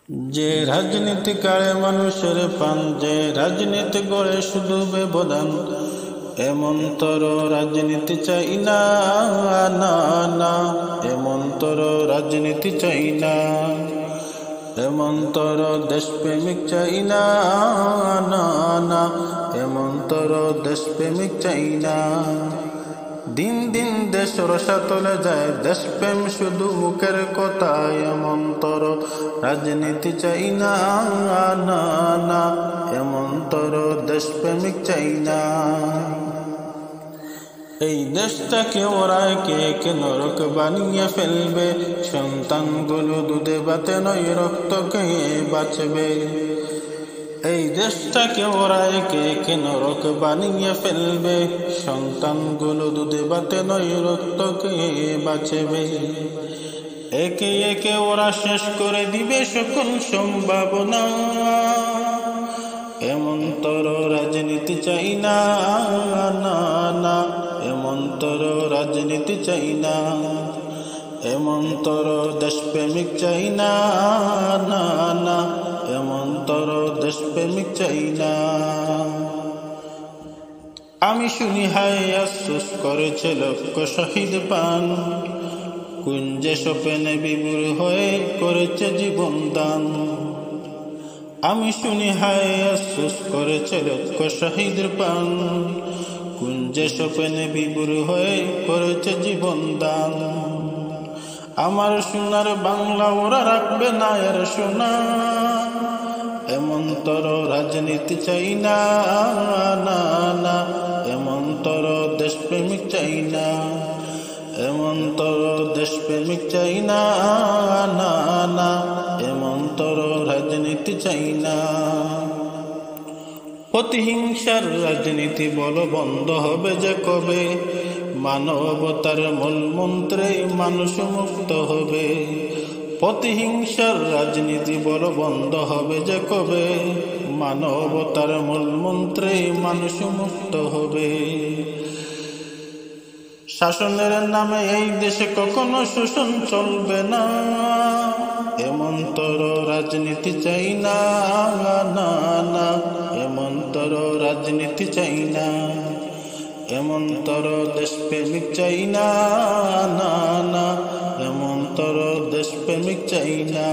যে রাজনীতি কারে মানুষের পান, যে রাজনীতি গড়ে শুধু ব্যবধান, এমন তর রাজনীতি চাই না, না না, এমন তর রাজনীতি চাই না, এমন তর দেশপ্রেমিক চাই না, না না, এমন তর দেশপ্রেমিক চাই না। দিন দিন দেশ রসাতলে যায়, দেশপ্রেম শুধু মুখের কথা, এমন তর রাজনীতি চাই না, না না, এমন তর দেশপ্রেমিক চাই না। এই দেশটাকে ওরা কে কে নরক বানিয়ে ফেলবে, সন্তানগুলো দুধে ভাতে নয় রক্ত খেয়ে বাঁচবে। এই দেশটাকে ওরা কে কে নরক বানিয়ে ফেলবে, সন্তানগুলো দুধে ভাতে নয় রক্ত খেয়ে বাঁচবে। একে একে ওরা শেষ করে দিবে সকল সম্ভাবনা, এমন তর রাজনীতি চাই না, না না, এমন তর রাজনীতি চাই না, এমন তর দেশপ্রেমিক চাই না, না না, এমন তর দেশপ্রেমিক চাই না। আমি শুনি হায় আফসোস করেছে লক্ষ শহীদ পান, কুঞ্জে স্বপ্নে বিভোর হয়ে করেছে জীবন দান। আমি শুনি হায় আফসোস করেছে লক্ষ শহীদ পান, কুঞ্জে স্বপ্নে বিভোর হয়ে করেছে জীবন দান। আমার সোনার বাংলা ওরা রাখবে না আর সোনা, এমন তর রাজনীতি চাই না, না না, এমন তর দেশপ্রেমিক চাই না, এমন তর দেশপ্রেমিক চাই না, না না, এমন তর রাজনীতি চাই না। প্রতিহিংসার রাজনীতি বল বন্ধ হবে যে কবে, মানবতার মূল মন্ত্রে মানুষ মুক্ত হবে। প্রতিহিংসার রাজনীতি বল বন্ধ হবে যে কবে, মানবতার মূল মন্ত্রে মানুষ মুক্ত হবে। শাসনের নামে এই দেশে কখনো শোষণ চলবে না, এমন তর রাজনীতি চাই না, না না, এমন তর রাজনীতি চাই না, এমন তর দেশপ্রেমিক চাই না, না না, এমন তর দেশপ্রেমিক চাই না।